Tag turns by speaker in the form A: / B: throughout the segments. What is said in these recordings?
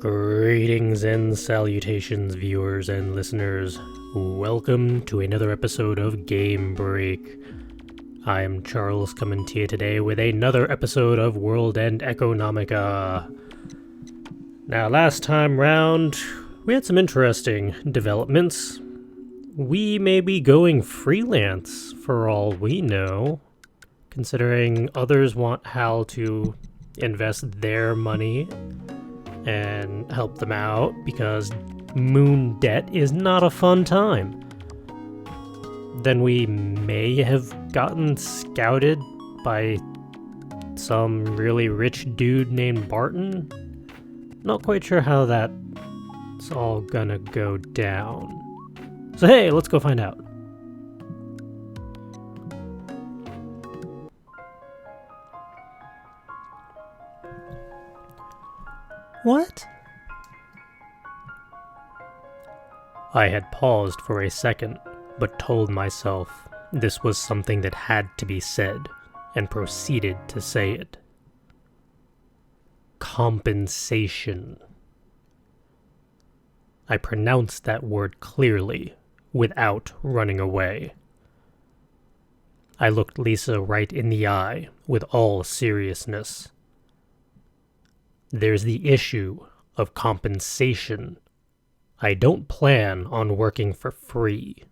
A: Greetings and salutations, viewers and listeners. Welcome to another episode of Game Break. I am Charles, coming to you today with another episode of World End Economica. Now, last time round, we had some interesting developments. We may be going freelance for all we know, considering others want Hal to invest their money and help them out because moon debt is not a fun time. Then we may have gotten scouted by some really rich dude named Barton. Not quite sure how that's all gonna go down. So hey, let's go find out. What? I had paused for a second, but told myself this was something that had to be said, and proceeded to say it. Compensation. I pronounced that word clearly, without running away. I looked Lisa right in the eye, with all seriousness. There's the issue of compensation. I don't plan on working for free.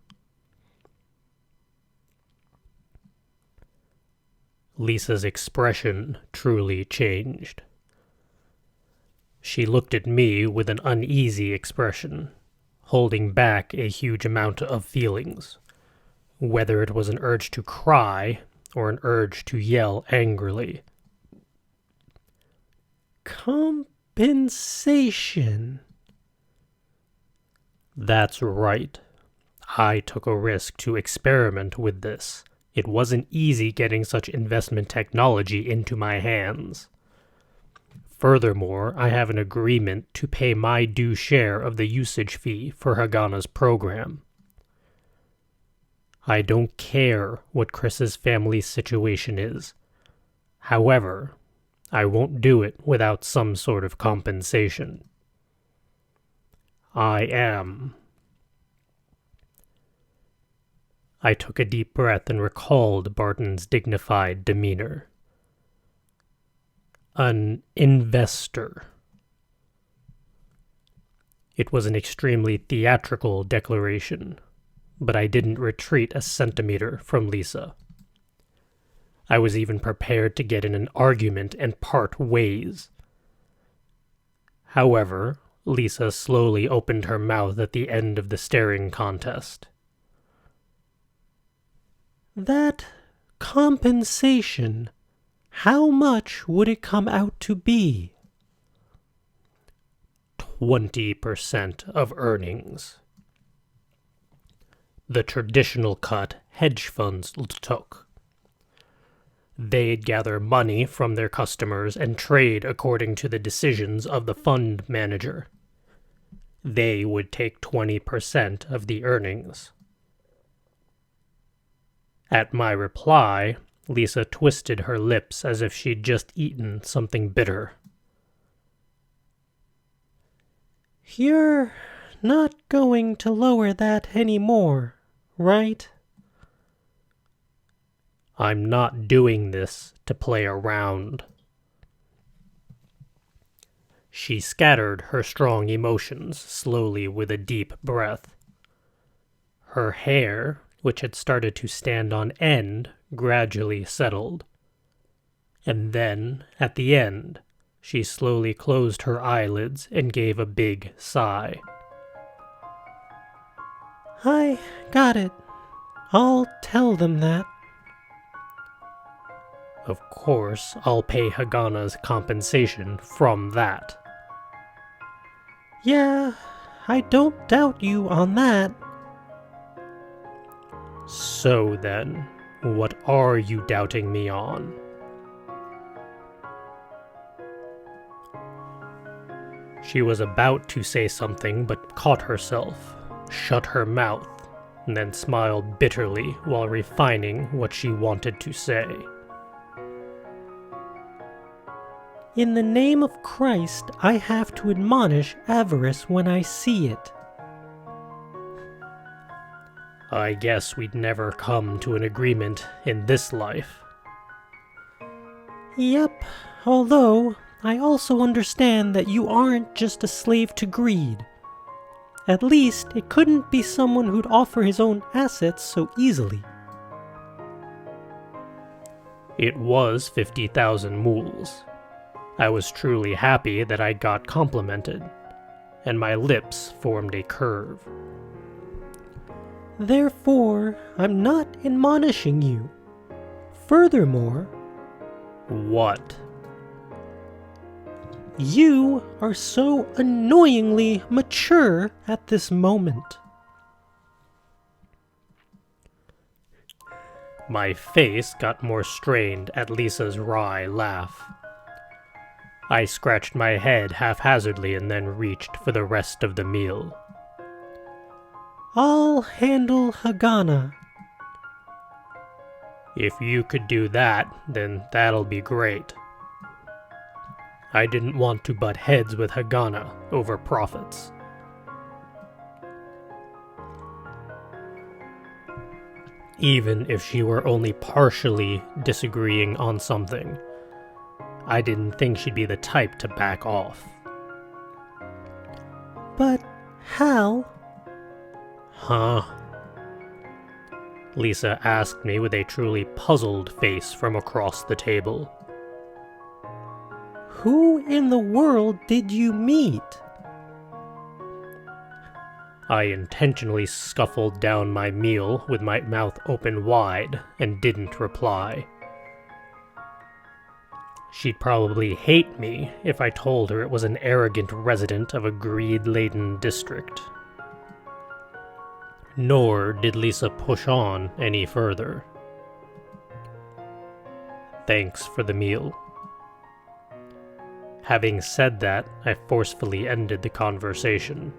A: Lisa's expression truly changed. She looked at me with an uneasy expression, holding back a huge amount of feelings, whether it was an urge to cry or an urge to yell angrily. Compensation. That's right. I took a risk to experiment with this. It wasn't easy getting such investment technology into my hands. Furthermore, I have an agreement to pay my due share of the usage fee for Hagana's program. I don't care what Chris's family situation is. However, I won't do it without some sort of compensation. I took a deep breath and recalled Barton's dignified demeanor. An investor. It was an extremely theatrical declaration, but I didn't retreat a centimeter from Lisa. I was even prepared to get in an argument and part ways. However, Lisa slowly opened her mouth at the end of the staring contest. That compensation, how much would it come out to be? 20% of earnings. The traditional cut hedge funds took. They'd gather money from their customers and trade according to the decisions of the fund manager. They would take 20% of the earnings. At my reply, Lisa twisted her lips as if she'd just eaten something bitter. You're not going to lower that anymore, right? I'm not doing this to play around. She scattered her strong emotions slowly with a deep breath. Her hair, which had started to stand on end, gradually settled. And then, at the end, she slowly closed her eyelids and gave a big sigh. I got it. I'll tell them that. Of course, I'll pay Hagana's compensation from that. Yeah, I don't doubt you on that. So then, what are you doubting me on? She was about to say something but caught herself, shut her mouth, and then smiled bitterly while refining what she wanted to say.
B: In the name of Christ, I have to admonish avarice when I see it.
A: I guess we'd never come to an agreement in this life.
B: Yep, although I also understand that you aren't just a slave to greed. At least, it couldn't be someone who'd offer his own assets so easily.
A: It was 50,000 mools. I was truly happy that I got complimented, and my lips formed a curve.
B: Therefore, I'm not admonishing you. Furthermore,
A: What?
B: you are so annoyingly mature at this moment.
A: My face got more strained at Lisa's wry laugh. I scratched my head haphazardly and then reached for the rest of the meal.
B: I'll handle Hagana.
A: If you could do that, then that'll be great. I didn't want to butt heads with Hagana over profits. Even if she were only partially disagreeing on something, I didn't think she'd be the type to back off.
B: But, Hal...
A: Huh? Lisa asked me with a truly puzzled face from across the table.
B: Who in the world did you meet?
A: I intentionally scuffled down my meal with my mouth open wide and didn't reply. She'd probably hate me if I told her it was an arrogant resident of a greed-laden district. Nor did Lisa push on any further. Thanks for the meal. Having said that, I forcefully ended the conversation.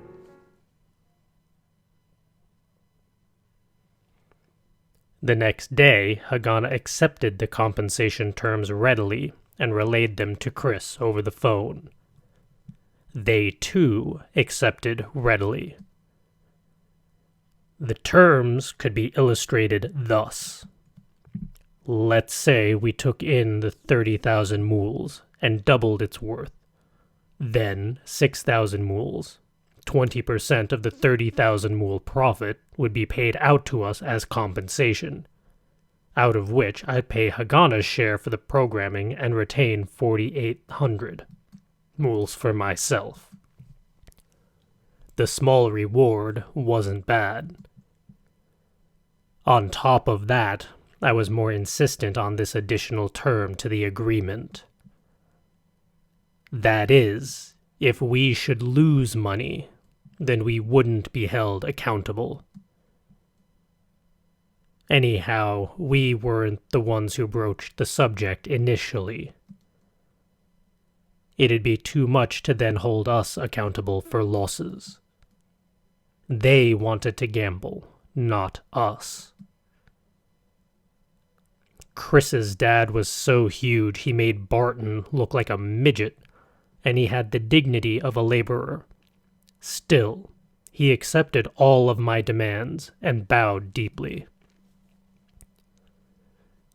A: The next day, Hagana accepted the compensation terms readily and relayed them to Chris over the phone. They, too, accepted readily. The terms could be illustrated thus. Let's say we took in the 30,000 mools and doubled its worth. Then 6,000 mools. 20% of the 30,000 mool profit would be paid out to us as compensation, out of which I'd pay Hagana's share for the programming and retain 4,800 mools for myself. The small reward wasn't bad. On top of that, I was more insistent on this additional term to the agreement. That is, if we should lose money, then we wouldn't be held accountable. Anyhow, we weren't the ones who broached the subject initially. It'd be too much to then hold us accountable for losses. They wanted to gamble, not us. Chris's dad was so huge he made Barton look like a midget, and he had the dignity of a laborer. Still, he accepted all of my demands and bowed deeply.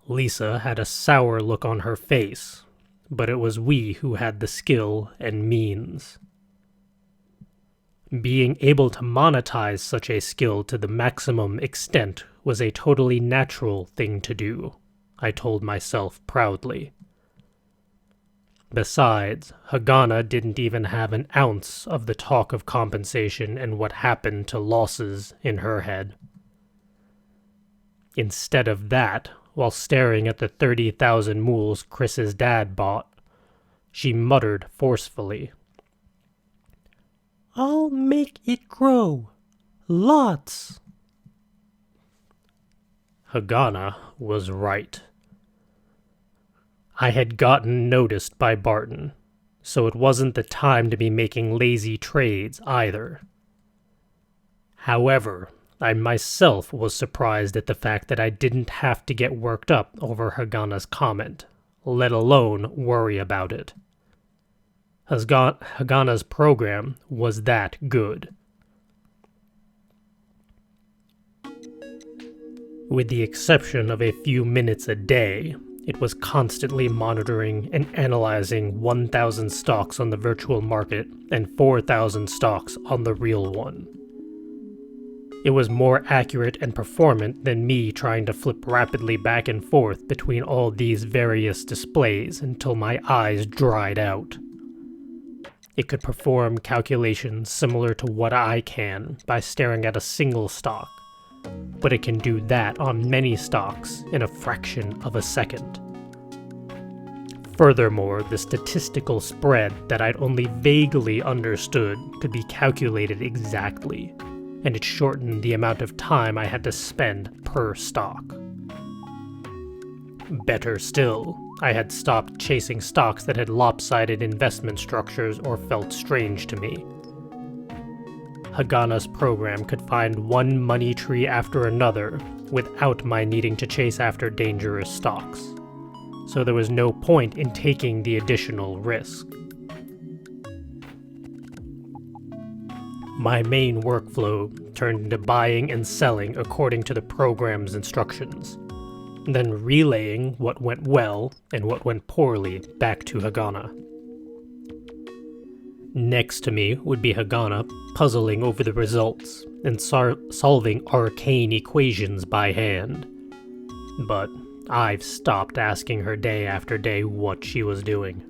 A: Lisa had a sour look on her face, but it was we who had the skill and means. Being able to monetize such a skill to the maximum extent was a totally natural thing to do, I told myself proudly. Besides, Hagana didn't even have an ounce of the talk of compensation and what happened to losses in her head. Instead of that, while staring at the 30,000 mools Chris's dad bought, she muttered forcefully,
B: I'll make it grow. Lots.
A: Hagana was right. I had gotten noticed by Barton, so it wasn't the time to be making lazy trades either. However, I myself was surprised at the fact that I didn't have to get worked up over Hagana's comment, let alone worry about it. Hagana's program was that good. With the exception of a few minutes a day, it was constantly monitoring and analyzing 1,000 stocks on the virtual market and 4,000 stocks on the real one. It was more accurate and performant than me trying to flip rapidly back and forth between all these various displays until my eyes dried out. It could perform calculations similar to what I can by staring at a single stock, but it can do that on many stocks in a fraction of a second. Furthermore, the statistical spread that I'd only vaguely understood could be calculated exactly, and it shortened the amount of time I had to spend per stock. Better still, I had stopped chasing stocks that had lopsided investment structures or felt strange to me. Hagana's program could find one money tree after another without my needing to chase after dangerous stocks, so there was no point in taking the additional risk. My main workflow turned into buying and selling according to the program's instructions, then relaying what went well and what went poorly back to Hagana. Next to me would be Hagana puzzling over the results and solving arcane equations by hand. But I've stopped asking her day after day what she was doing.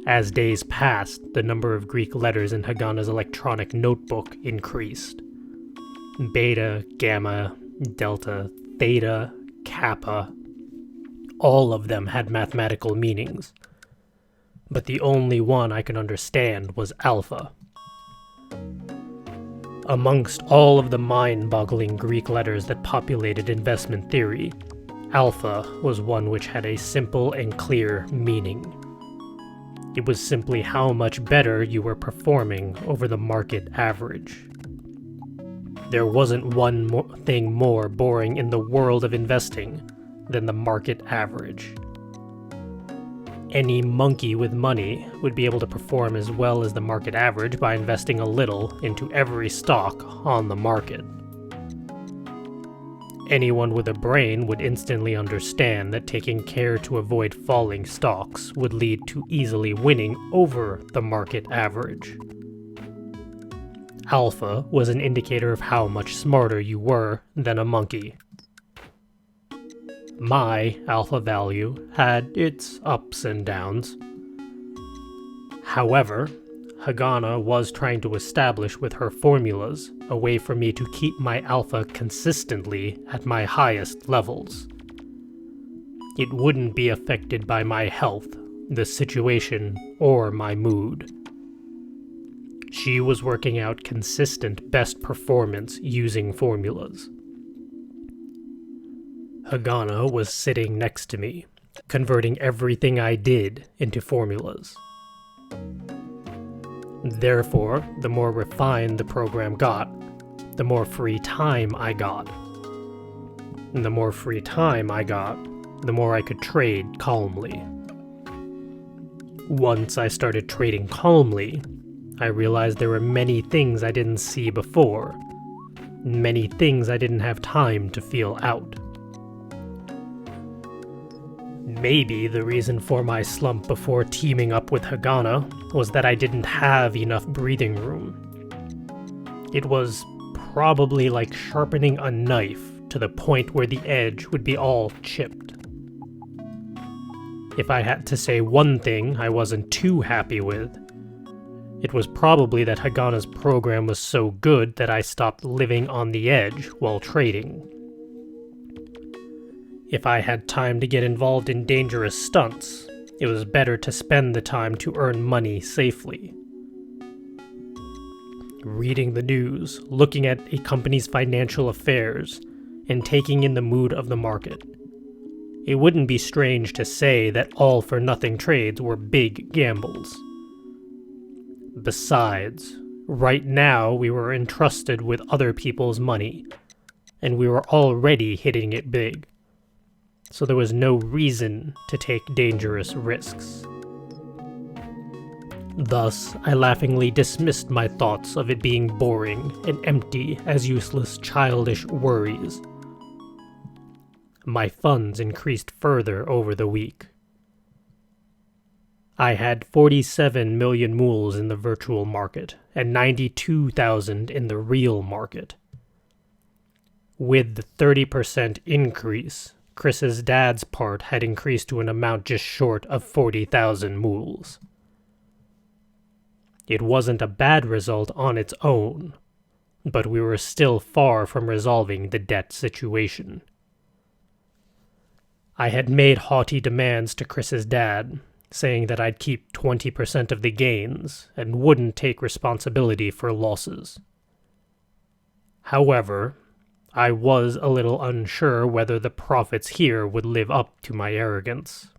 A: As days passed, the number of Greek letters in Hagana's electronic notebook increased. Beta, gamma, delta, theta, kappa, all of them had mathematical meanings. But the only one I could understand was alpha. Amongst all of the mind-boggling Greek letters that populated investment theory, alpha was one which had a simple and clear meaning. It was simply how much better you were performing over the market average. There wasn't one thing more boring in the world of investing than the market average. Any monkey with money would be able to perform as well as the market average by investing a little into every stock on the market. Anyone with a brain would instantly understand that taking care to avoid falling stocks would lead to easily winning over the market average. Alpha was an indicator of how much smarter you were than a monkey. My alpha value had its ups and downs. However, Hagana was trying to establish with her formulas a way for me to keep my alpha consistently at my highest levels. It wouldn't be affected by my health, the situation, or my mood. She was working out consistent best performance using formulas. Hagana was sitting next to me, converting everything I did into formulas. Therefore, the more refined the program got, the more free time I got. And the more free time I got, the more I could trade calmly. Once I started trading calmly, I realized there were many things I didn't see before, many things I didn't have time to feel out. Maybe the reason for my slump before teaming up with Hagana was that I didn't have enough breathing room. It was probably like sharpening a knife to the point where the edge would be all chipped. If I had to say one thing I wasn't too happy with, it was probably that Hagana's program was so good that I stopped living on the edge while trading. If I had time to get involved in dangerous stunts, it was better to spend the time to earn money safely. Reading the news, looking at a company's financial affairs, and taking in the mood of the market. It wouldn't be strange to say that all-for-nothing trades were big gambles. Besides, right now we were entrusted with other people's money, and we were already hitting it big. So there was no reason to take dangerous risks. Thus, I laughingly dismissed my thoughts of it being boring and empty as useless childish worries. My funds increased further over the week. I had 47 million mools in the virtual market and 92,000 in the real market. With the 30% increase, Chris's dad's part had increased to an amount just short of 40,000 mools. It wasn't a bad result on its own, but we were still far from resolving the debt situation. I had made haughty demands to Chris's dad, saying that I'd keep 20% of the gains and wouldn't take responsibility for losses. However, I was a little unsure whether the profits here would live up to my arrogance.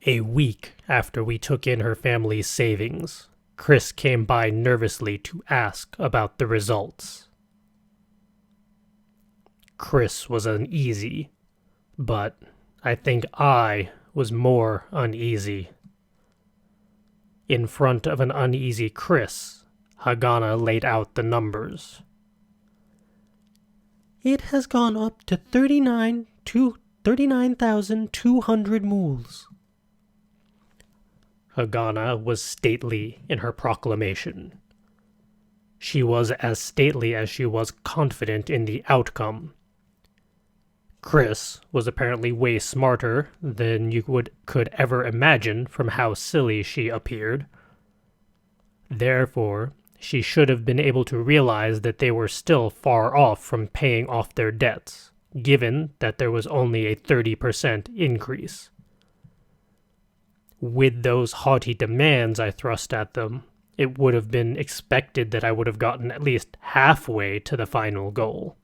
A: A week after we took in her family's savings, Chris came by nervously to ask about the results. Chris was uneasy, but I think I was more uneasy. In front of an uneasy Chris, Hagana laid out the numbers.
B: It has gone up to 39,200 mools.
A: Hagana was stately in her proclamation. She was as stately as she was confident in the outcome. Chris was apparently way smarter than you could ever imagine from how silly she appeared. Therefore, she should have been able to realize that they were still far off from paying off their debts, given that there was only a 30% increase. With those haughty demands I thrust at them, it would have been expected that I would have gotten at least halfway to the final goal.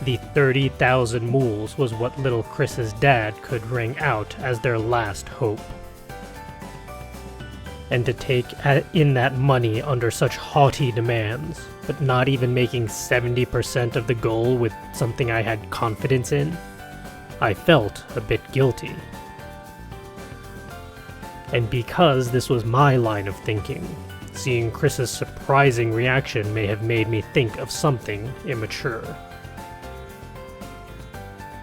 A: The 30,000 mools was what little Chris's dad could wring out as their last hope. And to take in that money under such haughty demands, but not even making 70% of the goal with something I had confidence in, I felt a bit guilty. And because this was my line of thinking, seeing Chris's surprising reaction may have made me think of something immature.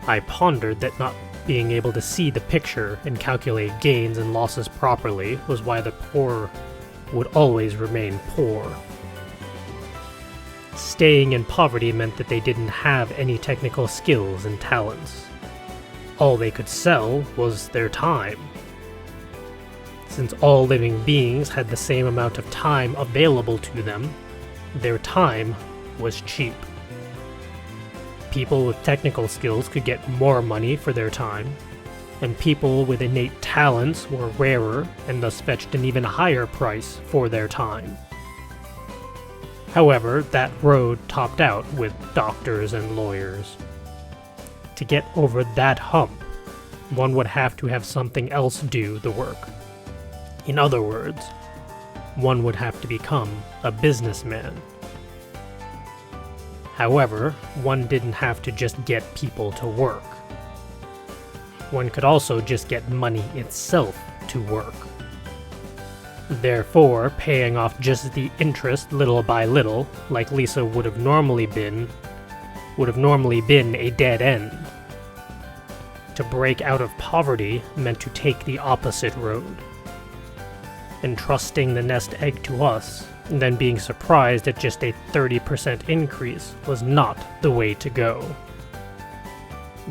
A: I pondered that not being able to see the picture and calculate gains and losses properly was why the poor would always remain poor. Staying in poverty meant that they didn't have any technical skills and talents. All they could sell was their time. Since all living beings had the same amount of time available to them, their time was cheap. People with technical skills could get more money for their time, and people with innate talents were rarer and thus fetched an even higher price for their time. However, that road topped out with doctors and lawyers. To get over that hump, one would have to have something else do the work. In other words, one would have to become a businessman. However, one didn't have to just get people to work. one could also just get money itself to work. Therefore, paying off just the interest little by little, like Lisa would have normally been a dead end. To break out of poverty meant to take the opposite road. Entrusting the nest egg to us, and then being surprised at just a 30% increase was not the way to go.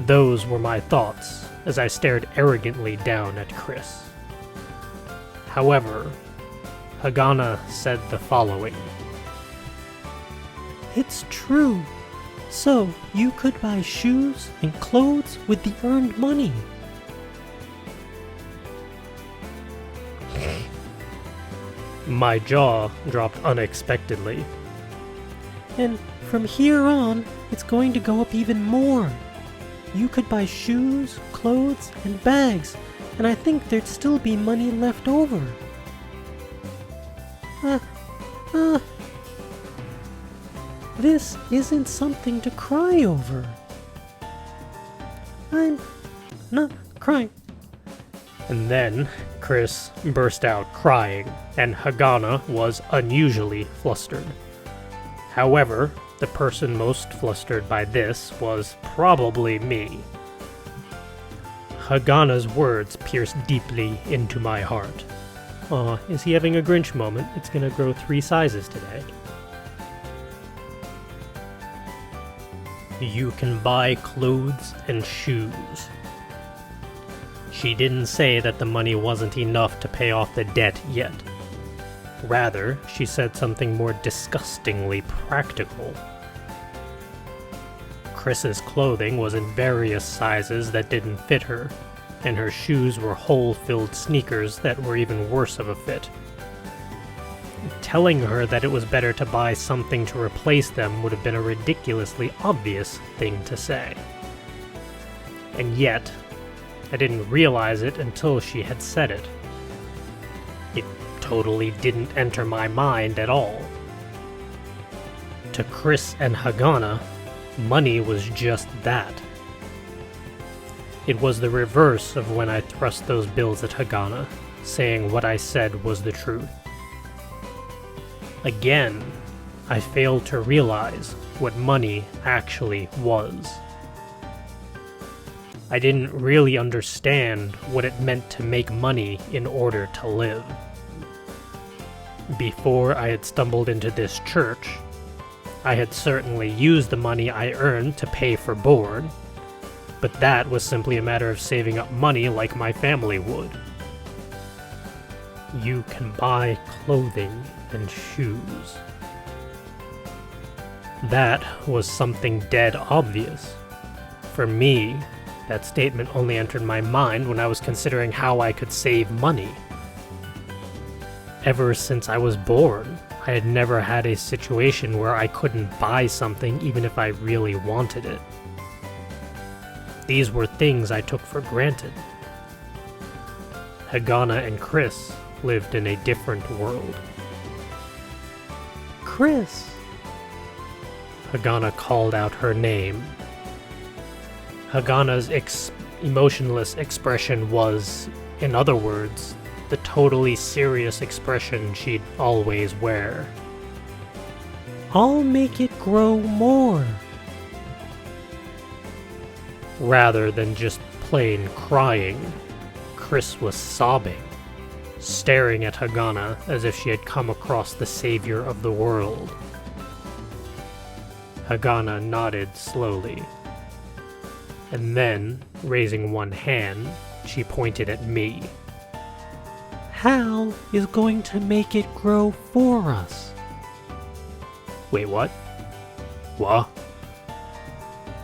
A: Those were my thoughts as I stared arrogantly down at Chris. However, Hagana said the following.
B: It's true. So, you could buy shoes and clothes with the earned money.
A: My jaw dropped unexpectedly.
B: And from here on, it's going to go up even more. You could buy shoes, clothes, and bags, and I think there'd still be money left over. This isn't something to cry over. I'm not crying.
A: And then Chris burst out crying, and Hagana was unusually flustered. However, the person most flustered by this was probably me. Hagana's words pierced deeply into my heart. Aw, is he having a Grinch moment? It's gonna grow 3 sizes today. You can buy clothes and shoes. She didn't say that the money wasn't enough to pay off the debt yet. Rather, she said something more disgustingly practical. Chris's clothing was in various sizes that didn't fit her, and her shoes were hole-filled sneakers that were even worse of a fit. Telling her that it was better to buy something to replace them would have been a ridiculously obvious thing to say. And yet, I didn't realize it until she had said it. It totally didn't enter my mind at all. To Chris and Hagana, money was just that. It was the reverse of when I thrust those bills at Hagana, saying what I said was the truth. Again, I failed to realize what money actually was. I didn't really understand what it meant to make money in order to live. Before I had stumbled into this church, I had certainly used the money I earned to pay for board, but that was simply a matter of saving up money like my family would. You can buy clothing and shoes. That was something dead obvious. For me, that statement only entered my mind when I was considering how I could save money. Ever since I was born, I had never had a situation where I couldn't buy something even if I really wanted it. These were things I took for granted. Hagana and Chris lived in a different world.
B: Chris!
A: Hagana called out her name. Hagana's emotionless expression was, in other words, the totally serious expression she'd always wear.
B: I'll make it grow more.
A: Rather than just plain crying, Chris was sobbing, staring at Hagana as if she had come across the savior of the world. Hagana nodded slowly, and then, raising one hand, she pointed at me.
B: Hal is going to make it grow for us.
A: Wait, what? What?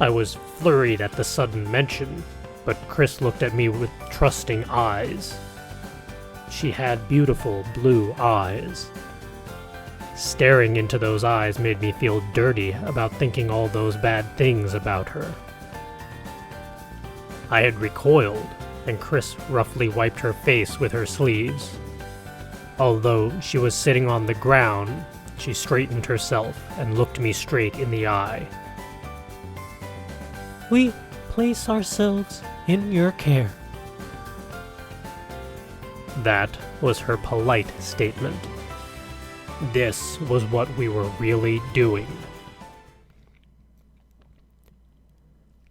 A: I was flurried at the sudden mention, but Chris looked at me with trusting eyes. She had beautiful blue eyes. Staring into those eyes made me feel dirty about thinking all those bad things about her. I had recoiled, and Chris roughly wiped her face with her sleeves. Although she was sitting on the ground, she straightened herself and looked me straight in the eye.
B: We place ourselves in your care."
A: That was her polite statement. This was what we were really doing.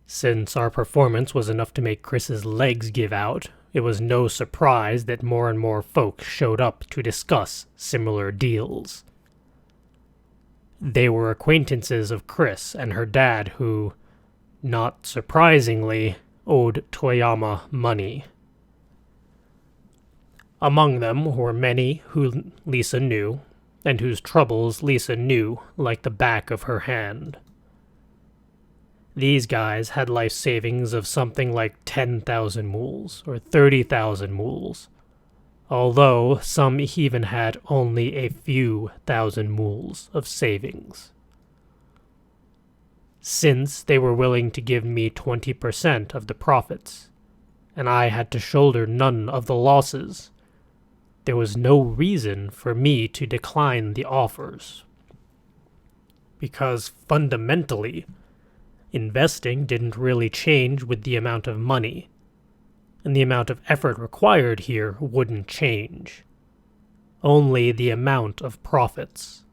A: Since our performance was enough to make Chris's legs give out, it was no surprise that more and more folk showed up to discuss similar deals. They were acquaintances of Chris and her dad who, not surprisingly, owed Toyama money. Among them were many who Lisa knew, and whose troubles Lisa knew like the back of her hand. These guys had life savings of something like 10,000 mools, or 30,000 mools, although some even had only a few thousand mools of savings. Since they were willing to give me 20% of the profits, and I had to shoulder none of the losses, there was no reason for me to decline the offers. Because fundamentally, investing didn't really change with the amount of money, and the amount of effort required here wouldn't change. Only the amount of profits.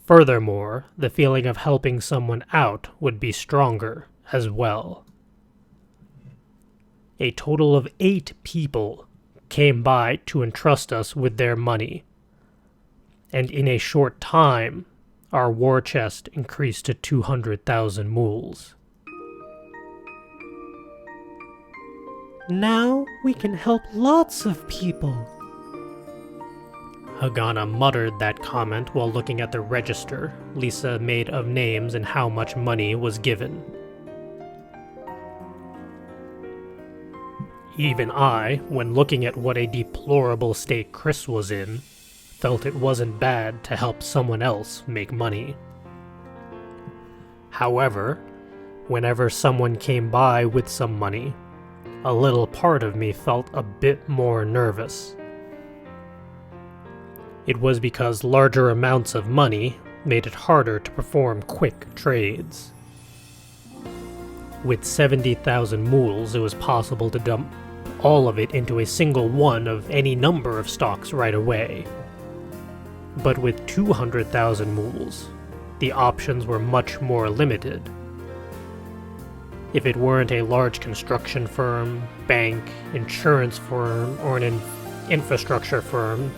A: Furthermore, the feeling of helping someone out would be stronger as well. A total of 8 people came by to entrust us with their money, and in a short time, our war chest increased to 200,000 mools.
B: "Now we can help lots of people."
A: Hagana muttered that comment while looking at the register Lisa made of names and how much money was given. Even I, when looking at what a deplorable state Chris was in, felt it wasn't bad to help someone else make money. However, whenever someone came by with some money, a little part of me felt a bit more nervous. It was because larger amounts of money made it harder to perform quick trades. With 70,000 mools, it was possible to dump all of it into a single one of any number of stocks right away. But with 200,000 mools, the options were much more limited. If it weren't a large construction firm, bank, insurance firm, or an infrastructure firm,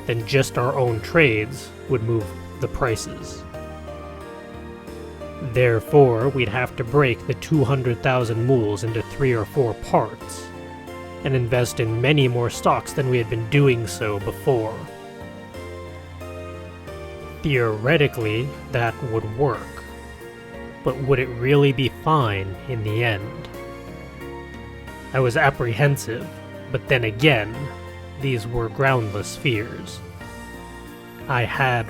A: then just our own trades would move the prices. Therefore, we'd have to break the 200,000 mools into 3 or 4 parts, and invest in many more stocks than we had been doing so before. Theoretically, that would work, but would it really be fine in the end? I was apprehensive, but then again, these were groundless fears. I had